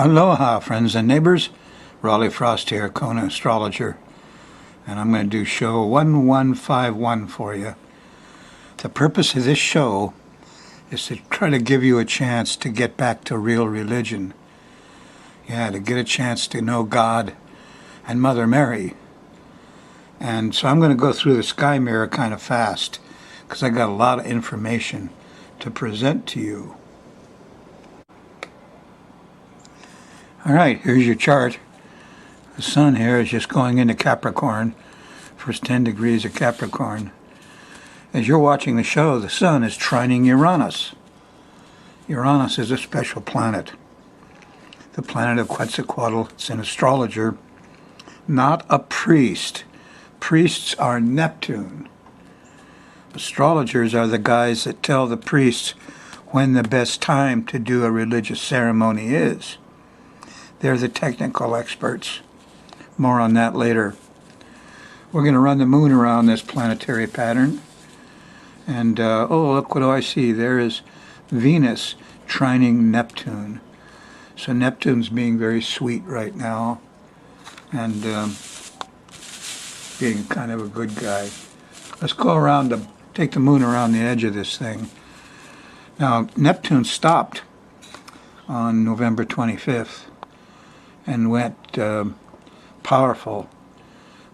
Aloha, friends and neighbors. Rollin Frost here, Kona Astrologer. And I'm going to do show 1151 for you. The purpose of this show is to try to give you a chance to get back to real religion. Yeah, to get a chance to know God and Mother Mary. And so I'm going to go through the sky mirror kind of fast because I got a lot of information to present to you. All right, here's your chart. The sun here is just going into Capricorn, first 10 degrees of Capricorn. As you're watching the show, the sun is trining Uranus. Uranus is a special planet. The planet of Quetzalcoatl. It's an astrologer, not a priest. Priests are Neptune. Astrologers are the guys that tell the priests when the best time to do a religious ceremony is. They're the technical experts. More on that later. We're going to run the moon around this planetary pattern. And, oh, look, what do I see? There is Venus trining Neptune. So Neptune's being very sweet right now. And being kind of a good guy. Let's go around, take the moon around the edge of this thing. Now, Neptune stopped on November 25th. And went powerful.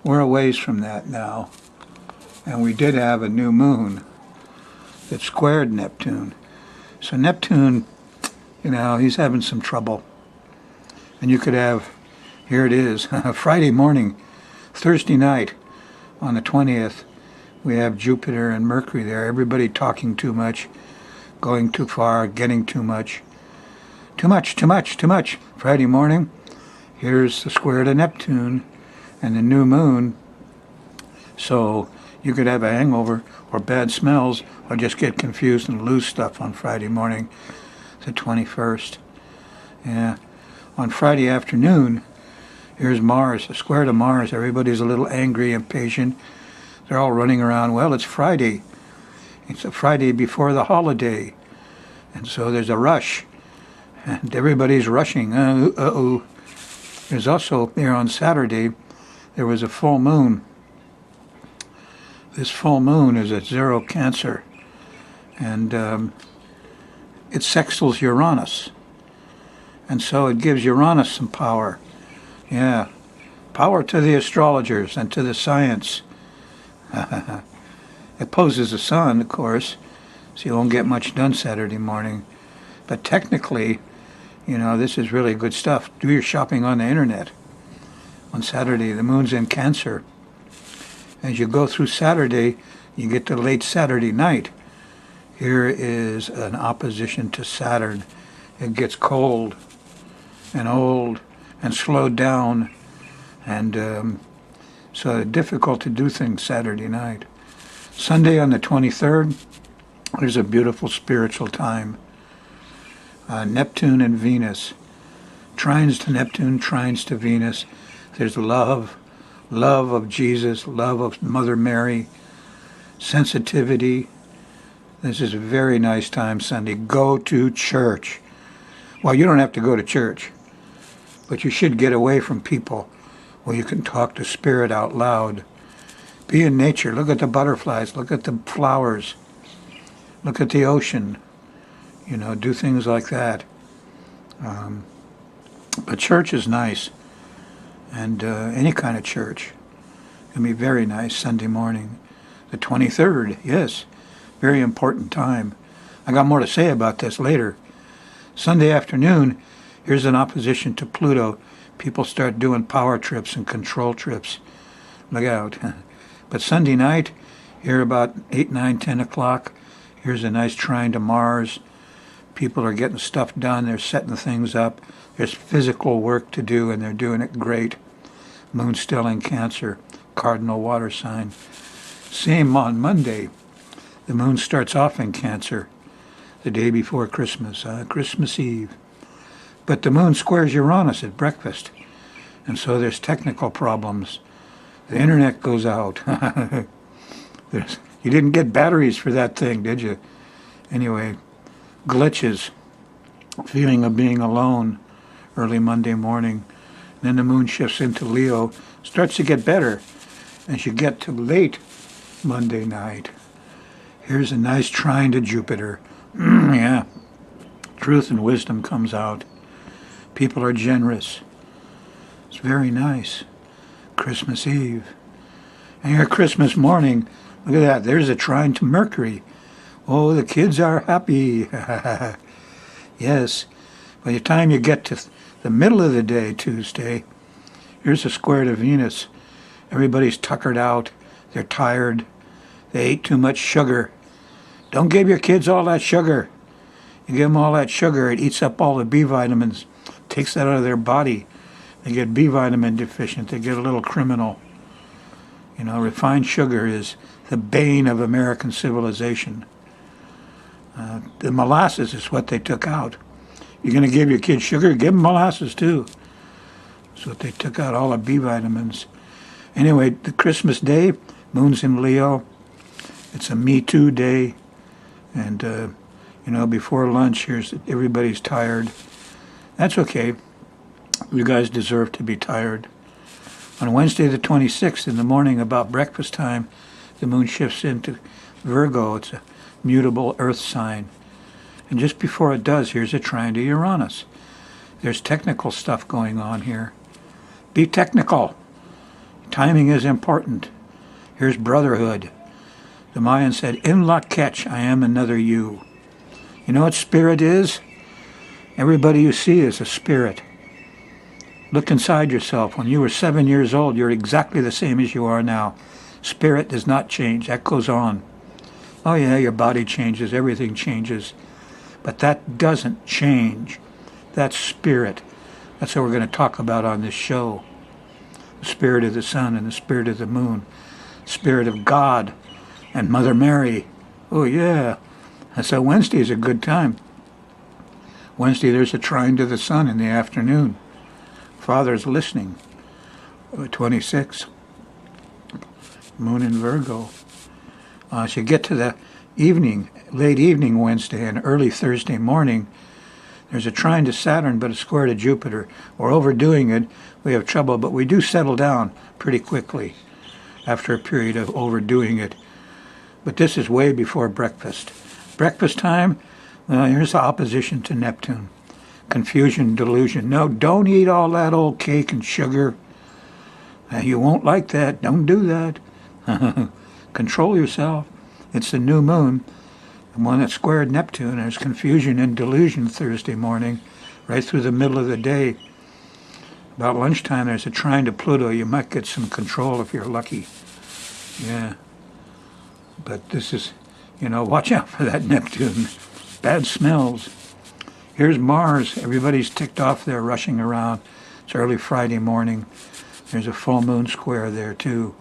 We're a ways from that now. And we did have a new moon that squared Neptune. So Neptune, you know, he's having some trouble. And you could have, here it is, Friday morning, Thursday night on the 20th, we have Jupiter and Mercury there. Everybody talking too much, going too far, getting too much. Too much, too much, too much. Friday morning. Here's the square to Neptune and the new moon. So you could have a hangover or bad smells or just get confused and lose stuff on Friday morning, the 21st. Yeah. On Friday afternoon, here's Mars, the square to Mars. Everybody's a little angry, impatient. They're all running around. Well, it's Friday. It's a Friday before the holiday. And so there's a rush. And everybody's rushing. Uh-oh. There's also, there on Saturday, there was a full moon. This full moon is at 0 Cancer. And it sextiles Uranus. And so it gives Uranus some power. Yeah. Power to the astrologers and to the science. It opposes the sun, of course, so you won't get much done Saturday morning. But technically, you know, this is really good stuff. Do your shopping on the internet. On Saturday, the moon's in Cancer. As you go through Saturday, you get to late Saturday night. Here is an opposition to Saturn. It gets cold and old and slowed down. And so difficult to do things Saturday night. Sunday on the 23rd, there's a beautiful spiritual time. Neptune and Venus. Trines to Neptune, trines to Venus. There's love of Jesus, love of Mother Mary, sensitivity. This is a very nice time Sunday. Go to church. Well, you don't have to go to church, but you should get away from people where you can talk to spirit out loud. Be in nature. Look at the butterflies. Look at the flowers. Look at the ocean. You know, do things like that. But church is nice. And any kind of church can be very nice Sunday morning. The 23rd, yes, very important time. I got more to say about this later. Sunday afternoon, here's an opposition to Pluto. People start doing power trips and control trips. Look out. But Sunday night, here about 8, 9, 10 o'clock, here's a nice trine to Mars. People are getting stuff done. They're setting things up. There's physical work to do, and they're doing it great. Moon's still in Cancer, cardinal water sign. Same on Monday. The moon starts off in Cancer, the day before Christmas, Christmas Eve. But the moon squares Uranus at breakfast, and so there's technical problems. The internet goes out. You didn't get batteries for that thing, did you? Anyway, glitches, feeling of being alone, early Monday morning. Then the moon shifts into Leo, starts to get better as you get to late Monday night. Here's a nice trine to Jupiter. Yeah, truth and wisdom comes out. People are generous. It's very nice. Christmas Eve. And here Christmas morning, look at that, there's a trine to Mercury. Oh, the kids are happy. Yes. By the time you get to the middle of the day, Tuesday, here's a square to Venus. Everybody's tuckered out. They're tired. They ate too much sugar. Don't give your kids all that sugar. You give them all that sugar, it eats up all the B vitamins, takes that out of their body. They get B vitamin deficient. They get a little criminal. You know, refined sugar is the bane of American civilization. The molasses is what they took out. You're going to give your kids sugar? Give them molasses too. That's what they took out, all the B vitamins. Anyway, the Christmas day, moon's in Leo. It's a Me Too day. And, you know, before lunch, everybody's tired. That's okay. You guys deserve to be tired. On Wednesday the 26th in the morning, about breakfast time, the moon shifts into Virgo. It's a mutable earth sign. And just before it does, here's a trine to Uranus. There's technical stuff going on here. Be technical. Timing is important. Here's brotherhood. The Mayan said, "In luck catch, I am another you." You know what spirit is? Everybody you see is a spirit. Look inside yourself. When you were 7 years old, you're exactly the same as you are now. Spirit does not change. That goes on. Oh yeah, your body changes, everything changes. But that doesn't change. That's spirit. That's what we're going to talk about on this show. The spirit of the sun and the spirit of the moon. Spirit of God and Mother Mary. Oh yeah. And so Wednesday is a good time. Wednesday there's a trine to the sun in the afternoon. Father's listening. 26. Moon in Virgo. As you get to the evening, late evening Wednesday and early Thursday morning, there's a trine to Saturn but a square to Jupiter. We're overdoing it. We have trouble, but we do settle down pretty quickly after a period of overdoing it. But this is way before breakfast. Breakfast time, here's the opposition to Neptune. Confusion, delusion. No, don't eat all that old cake and sugar. You won't like that. Don't do that. Control yourself. It's the new moon, the one that squared Neptune. There's confusion and delusion Thursday morning, right through the middle of the day. About lunchtime, there's a trine to Pluto. You might get some control if you're lucky. Yeah. But this is, you know, watch out for that Neptune. Bad smells. Here's Mars. Everybody's ticked off there, rushing around. It's early Friday morning. There's a full moon square there, too.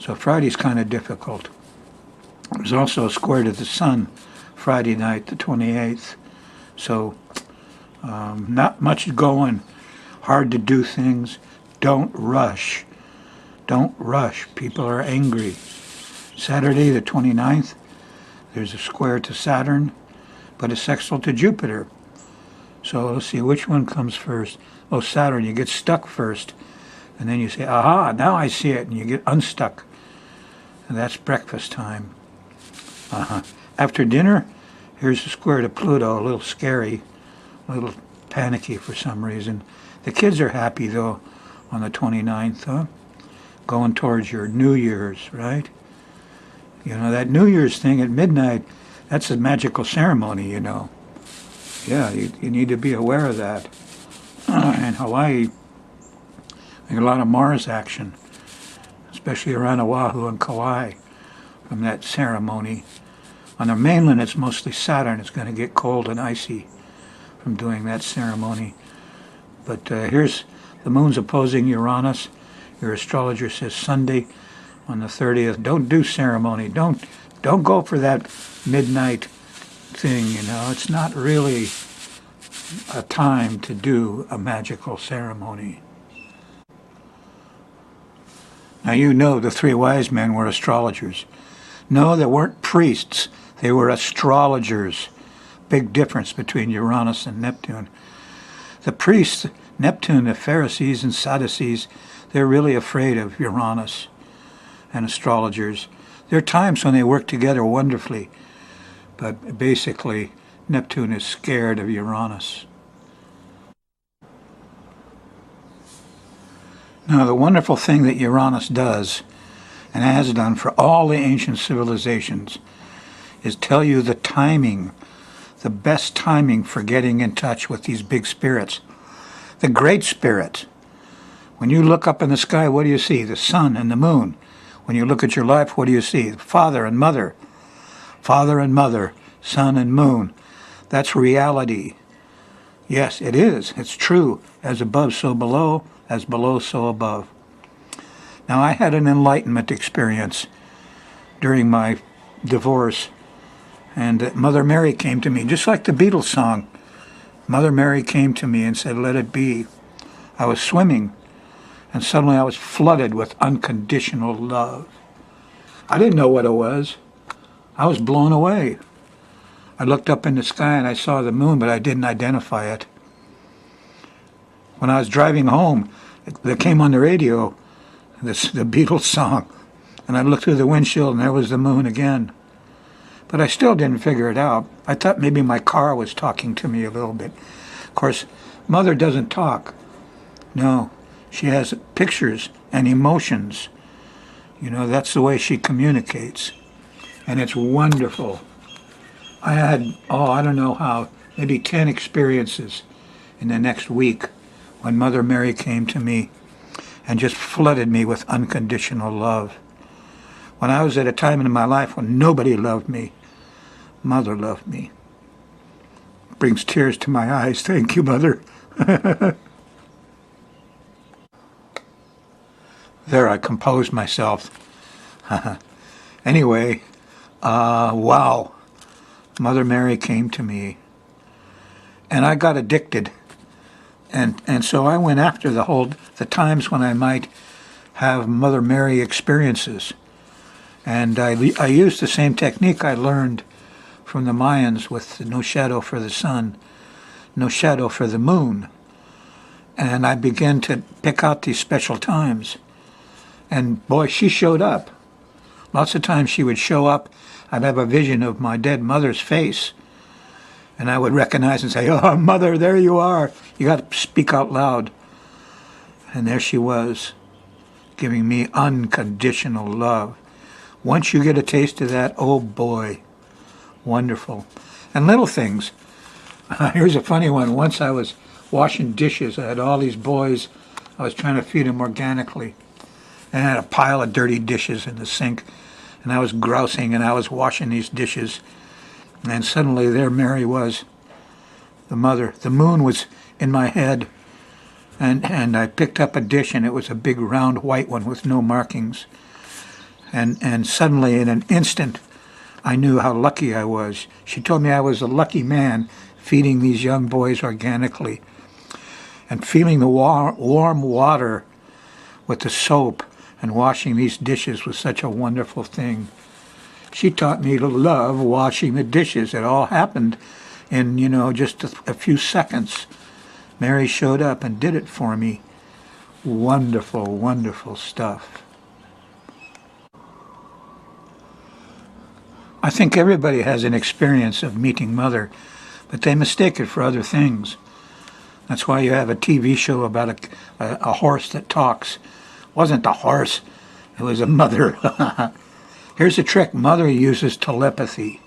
So Friday's kind of difficult. There's also a square to the sun Friday night, the 28th. So not much going. Hard to do things. Don't rush. Don't rush. People are angry. Saturday, the 29th, there's a square to Saturn, but a sextile to Jupiter. So let's see, which one comes first? Oh, Saturn, you get stuck first. And then you say, aha, now I see it, and you get unstuck. And that's breakfast time. After dinner, here's a square to Pluto, a little scary, a little panicky for some reason. The kids are happy, though, on the 29th, huh? Going towards your New Year's, right? You know, that New Year's thing at midnight, that's a magical ceremony, you know. Yeah, you need to be aware of that. In Hawaii, there's a lot of Mars action, especially around Oahu and Kauai from that ceremony. On the mainland, it's mostly Saturn. It's going to get cold and icy from doing that ceremony. But here's the moon's opposing Uranus. Your astrologer says Sunday on the 30th. Don't do ceremony. Don't go for that midnight thing, you know. It's not really a time to do a magical ceremony. Now you know the three wise men were astrologers. No, they weren't priests. They were astrologers. Big difference between Uranus and Neptune. The priests Neptune, the Pharisees and Sadducees, they're really afraid of Uranus and astrologers. There are times when they work together wonderfully, but basically Neptune is scared of Uranus. Now, the wonderful thing that Uranus does, and has done for all the ancient civilizations, is tell you the timing, the best timing for getting in touch with these big spirits, the great spirits. When you look up in the sky, what do you see? The sun and the moon. When you look at your life, what do you see? Father and mother. Father and mother, sun and moon. That's reality. Yes, it is. It's true. As above, so below. As below, so above. Now, I had an enlightenment experience during my divorce, and Mother Mary came to me, just like the Beatles song. Mother Mary came to me and said, "Let it be." I was swimming, and suddenly I was flooded with unconditional love. I didn't know what it was. I was blown away. I looked up in the sky and I saw the moon, but I didn't identify it. When I was driving home, it came on the radio, the Beatles song, and I looked through the windshield and there was the moon again. But I still didn't figure it out. I thought maybe my car was talking to me a little bit. Of course, Mother doesn't talk. No, she has pictures and emotions. You know, that's the way she communicates. And it's wonderful. I had, I don't know how, maybe 10 experiences in the next week when Mother Mary came to me and just flooded me with unconditional love. When I was at a time in my life when nobody loved me, Mother loved me. Brings tears to my eyes. Thank you, Mother. There, I composed myself. Anyway, wow. Mother Mary came to me, and I got addicted. And so I went after the times when I might have Mother Mary experiences. And I used the same technique I learned from the Mayans with no shadow for the sun, no shadow for the moon. And I began to pick out these special times. And boy, she showed up. Lots of times she would show up. I'd have a vision of my dead mother's face. And I would recognize and say, "Oh, Mother, there you are. You got to speak out loud." And there she was, giving me unconditional love. Once you get a taste of that, oh boy, wonderful. And little things. Here's a funny one. Once I was washing dishes. I had all these boys. I was trying to feed them organically. And I had a pile of dirty dishes in the sink. And I was grousing and I was washing these dishes. And suddenly there Mary was, the mother. The moon was in my head. And I picked up a dish, and it was a big round white one with no markings. And suddenly, in an instant, I knew how lucky I was. She told me I was a lucky man feeding these young boys organically. And feeling the warm water with the soap and washing these dishes was such a wonderful thing. She taught me to love washing the dishes. It all happened in, just a few seconds. Mary showed up and did it for me. Wonderful, wonderful stuff. I think everybody has an experience of meeting Mother, but they mistake it for other things. That's why you have a TV show about a horse that talks. It wasn't a horse, it was a mother. Here's a trick. Mother uses telepathy,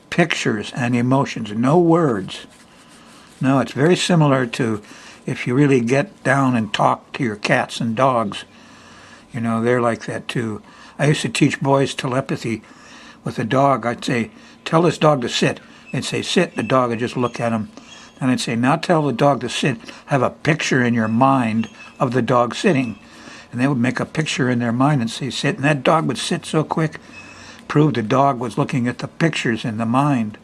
pictures and emotions, no words. No, it's very similar to if you really get down and talk to your cats and dogs. They're like that too. I used to teach boys telepathy with a dog. I'd say, "Tell this dog to sit." They'd say, "Sit." The dog would just look at him. And I'd say, "Now tell the dog to sit. Have a picture in your mind of the dog sitting." And they would make a picture in their mind and say, "Sit." And that dog would sit so quick, proved the dog was looking at the pictures in the mind.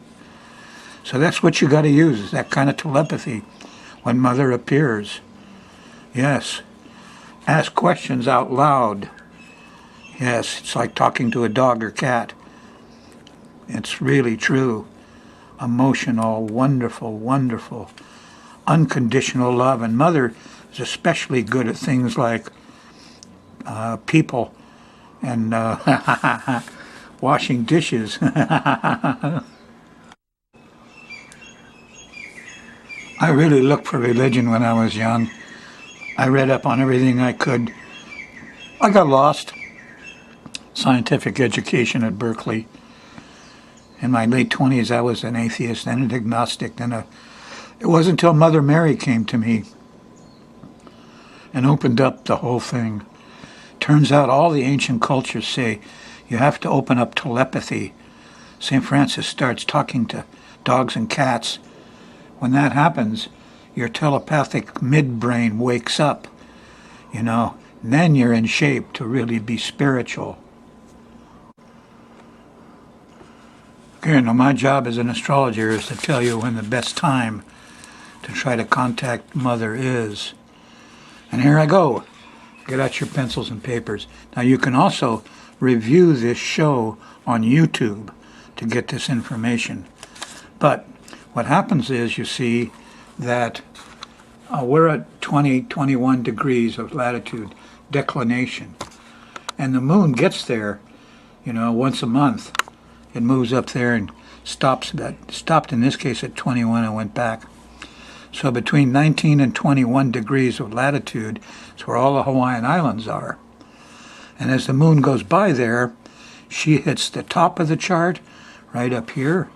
So that's what you got to use, is that kind of telepathy when Mother appears. Yes. Ask questions out loud. Yes, it's like talking to a dog or cat. It's really true. Emotional, wonderful, wonderful, unconditional love. And Mother is especially good at things like people and washing dishes. I really looked for religion when I was young. I read up on everything I could. I got lost. Scientific education at Berkeley. In my late 20s, I was an atheist and an agnostic. And it wasn't until Mother Mary came to me and opened up the whole thing. Turns out all the ancient cultures say you have to open up telepathy. St. Francis starts talking to dogs and cats. When that happens, your telepathic midbrain wakes up, and then you're in shape to really be spiritual. Okay, now my job as an astrologer is to tell you when the best time to try to contact Mother is. And here I go. Get out your pencils and papers. Now you can also review this show on YouTube to get this information. But what happens is, you see, that we're at 21 degrees of latitude declination. And the moon gets there, once a month. It moves up there and stopped in this case at 21 and went back. So between 19 and 21 degrees of latitude is where all the Hawaiian Islands are. And as the moon goes by there, she hits the top of the chart right up here,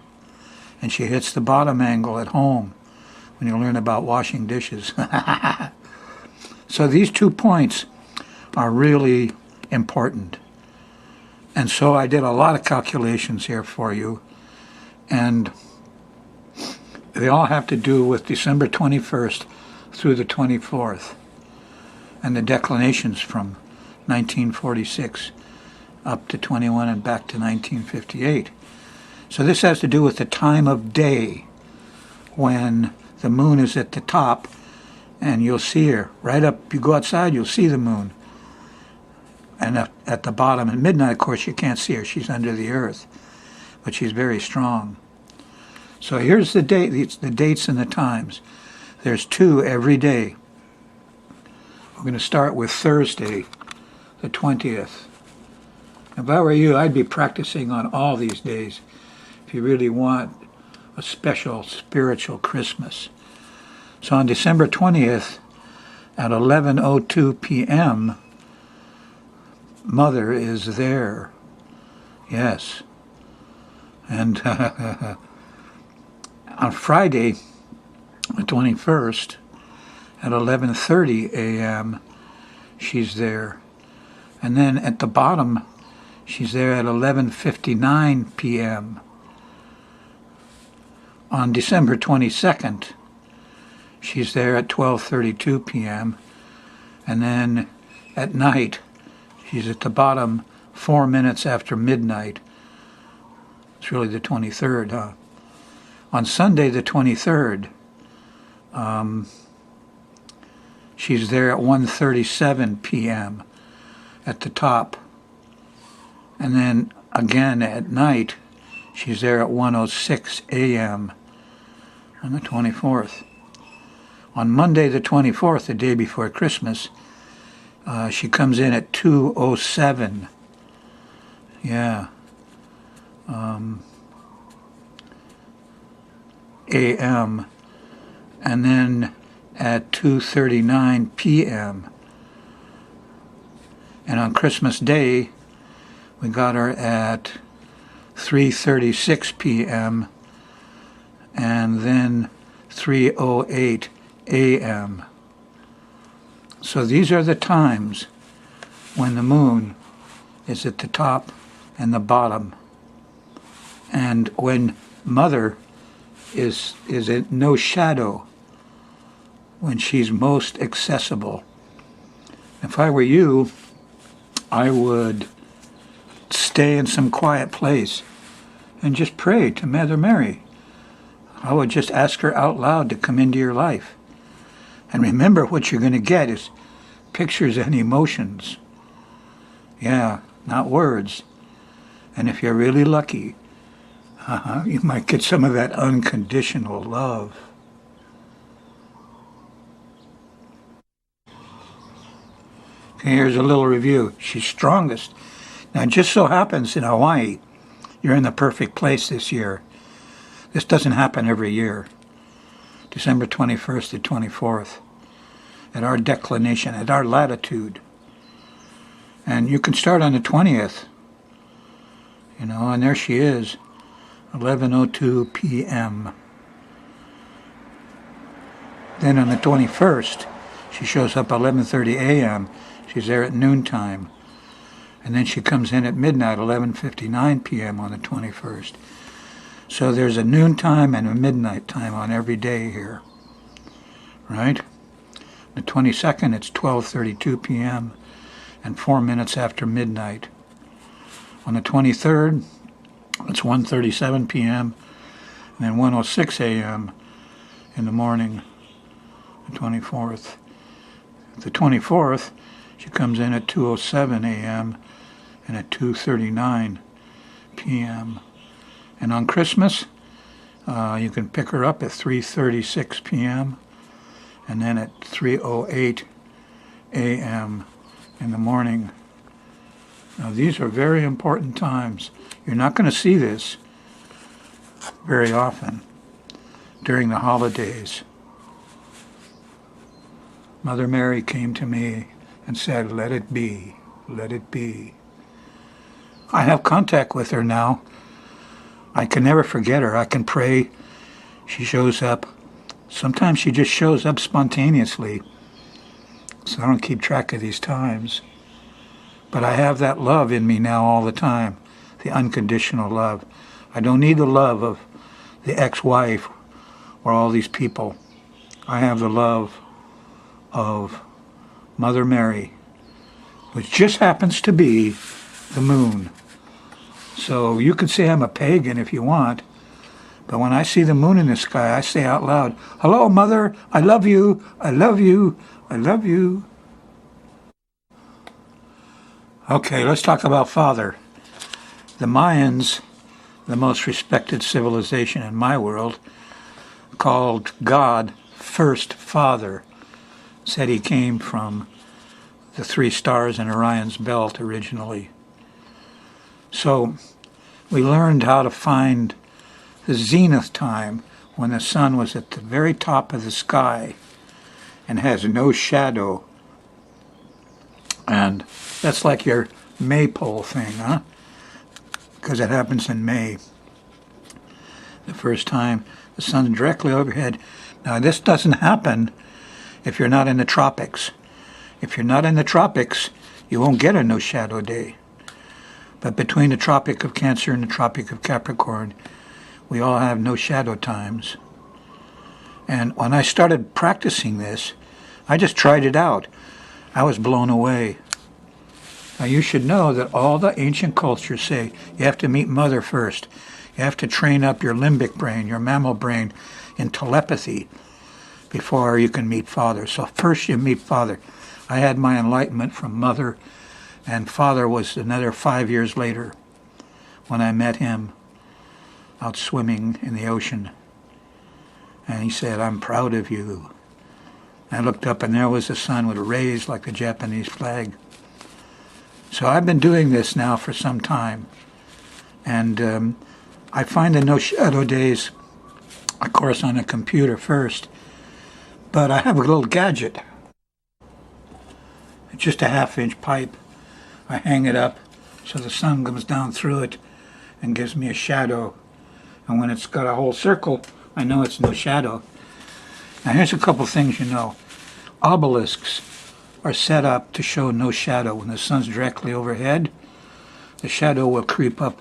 and she hits the bottom angle at home when you learn about washing dishes. So these 2 points are really important. And so I did a lot of calculations here for you, and they all have to do with December 21st through the 24th, and the declinations from 1946 up to 21 and back to 1958. So this has to do with the time of day when the moon is at the top, and you'll see her right up. You go outside, you'll see the moon. And at the bottom at midnight, of course, you can't see her. She's under the earth, but she's very strong. So here's the dates and the times. There's 2 every day. We're going to start with Thursday, the 20th. If I were you, I'd be practicing on all these days if you really want a special spiritual Christmas. So on December 20th at 11:02 p.m., Mother is there. Yes. And on Friday, the 21st, at 11:30 a.m., she's there. And then at the bottom, she's there at 11:59 p.m. On December 22nd, she's there at 12:32 p.m. And then at night, she's at the bottom 4 minutes after midnight. It's really the 23rd, huh? On Sunday the 23rd, she's there at 1:37 p.m. at the top. And then again at night, she's there at 1:06 a.m. on the 24th. On Monday the 24th, the day before Christmas, she comes in at 2:07. Yeah. a.m. and then at 2:39 p.m. And on Christmas Day, we got her at 3:36 p.m. and then 3:08 a.m. So these are the times when the moon is at the top and the bottom, and when Mother is in no shadow, when she's most accessible. If I were you, I would stay in some quiet place and just pray to Mother Mary. I would just ask her out loud to come into your life. And remember, what you're going to get is pictures and emotions. Yeah, not words. And if you're really lucky, you might get some of that unconditional love. Okay, here's a little review. She's strongest. Now, it just so happens in Hawaii, you're in the perfect place this year. This doesn't happen every year. December 21st to 24th. At our declination, at our latitude. And you can start on the 20th. You know, and there she is. 11:02 p.m. Then on the 21st, she shows up 11:30 a.m. She's there at noontime. And then she comes in at midnight, 11:59 p.m. on the 21st. So there's a noontime and a midnight time on every day here. Right? The 22nd, it's 12:32 p.m. and 4 minutes after midnight. On the 23rd, it's 1:37 p.m. and then 1:06 a.m. in the morning, the 24th. The 24th, she comes in at 2:07 a.m. and at 2:39 p.m. And on Christmas, you can pick her up at 3:36 p.m. and then at 3:08 a.m. in the morning. Now, these are very important times. You're not going to see this very often during the holidays. Mother Mary came to me and said, "Let it be, let it be." I have contact with her now. I can never forget her. I can pray. She shows up. Sometimes she just shows up spontaneously. So I don't keep track of these times. But I have that love in me now all the time, the unconditional love. I don't need the love of the ex-wife or all these people. I have the love of Mother Mary, which just happens to be the moon. So you could say I'm a pagan if you want, but when I see the moon in the sky, I say out loud, "Hello, Mother, I love you, I love you, I love you." Okay, let's talk about Father. The Mayans, the most respected civilization in my world, called God First Father, said he came from the 3 stars in Orion's belt originally. So we learned how to find the zenith time when the sun was at the very top of the sky and has no shadow. And that's like your maypole thing, huh? Because it happens in May. The first time the sun's directly overhead. Now, this doesn't happen if you're not in the tropics. If you're not in the tropics, you won't get a no shadow day. But between the Tropic of Cancer and the Tropic of Capricorn, we all have no shadow times. And when I started practicing this, I just tried it out. I was blown away. Now you should know that all the ancient cultures say you have to meet Mother first. You have to train up your limbic brain, your mammal brain, in telepathy before you can meet Father. So first you meet Father. I had my enlightenment from Mother, and Father was another 5 years later when I met him out swimming in the ocean. And he said, "I'm proud of you." I looked up and there was the sun with rays like the Japanese flag. So I've been doing this now for some time. And I find the no shadow days, of course, on a computer first. But I have a little gadget. It's just a 1/2-inch pipe. I hang it up so the sun comes down through it and gives me a shadow. And when it's got a whole circle, I know it's no shadow. Now here's a couple things you know. Obelisks are set up to show no shadow. When the sun's directly overhead, the shadow will creep up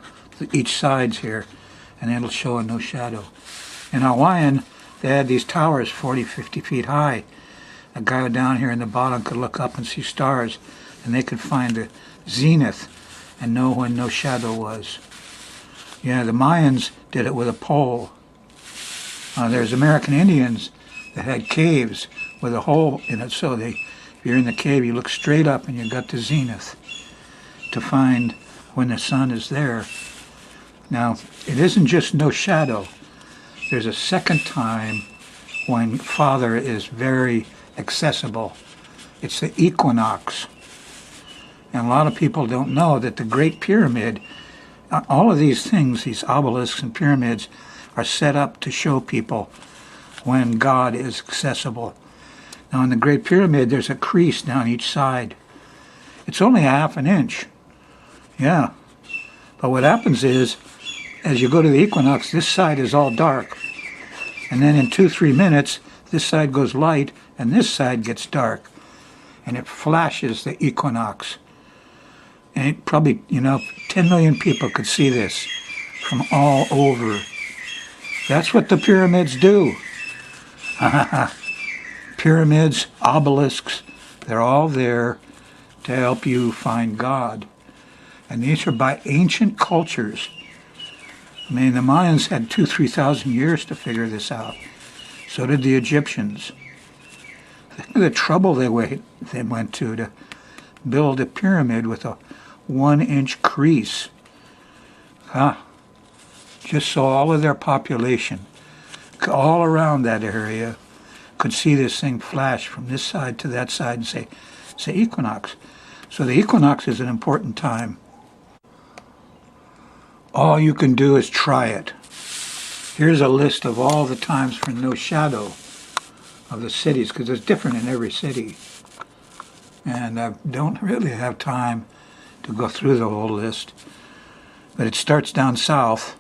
each sides here, and it'll show a no shadow. In Hawaiian, they had these towers 40, 50 feet high. A guy down here in the bottom could look up and see stars, and they could find the zenith and know when no shadow was. Yeah, the Mayans did it with a pole. There's American Indians that had caves with a hole in it, so if you're in the cave, you look straight up and you got the zenith to find when the sun is there. Now, it isn't just no shadow. There's a second time when Father is very accessible. It's the equinox. And a lot of people don't know that the Great Pyramid, all of these things, these obelisks and pyramids, are set up to show people when God is accessible. Now in the Great Pyramid, there's a crease down each side. It's only a half an inch. Yeah. But what happens is, as you go to the equinox, this side is all dark. And then in 2-3 minutes, this side goes light, and this side gets dark. And it flashes the equinox. And it probably, 10 million people could see this from all over. That's what the pyramids do. Pyramids, obelisks, they're all there to help you find God. And these are by ancient cultures. I mean, the Mayans had 2,000-3,000 years to figure this out. So did the Egyptians. Think of the trouble they went to build a pyramid with a 1-inch crease. Just so all of their population, all around that area, could see this thing flash from this side to that side and say equinox. So the equinox is an important time. All you can do is try it. Here's a list of all the times for no shadow of the cities, because it's different in every city. And I don't really have time to go through the whole list. But it starts down south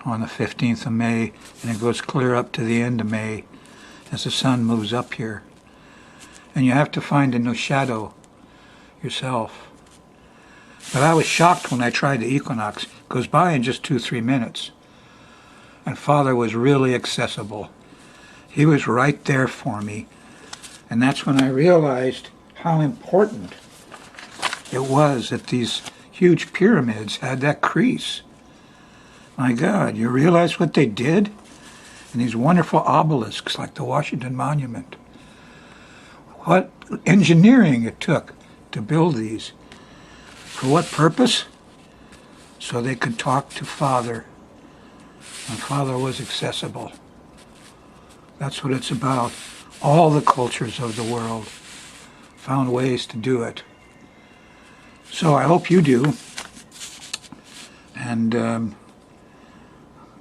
on the 15th of May, and it goes clear up to the end of May as the sun moves up here. And you have to find a no shadow yourself. But I was shocked when I tried the equinox. It goes by in just 2-3 minutes. And Father was really accessible. He was right there for me. And that's when I realized how important it was that these huge pyramids had that crease. My God, you realize what they did? And these wonderful obelisks like the Washington Monument. What engineering it took to build these. For what purpose? So they could talk to Father. And Father was accessible. That's what it's about. All the cultures of the world found ways to do it. So I hope you do. And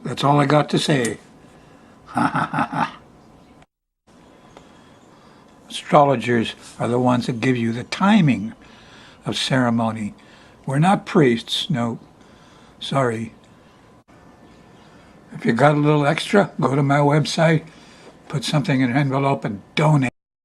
that's all I got to say. Astrologers are the ones that give you the timing of ceremony. We're not priests, no. Sorry. If you got a little extra, go to my website, put something in an envelope and donate.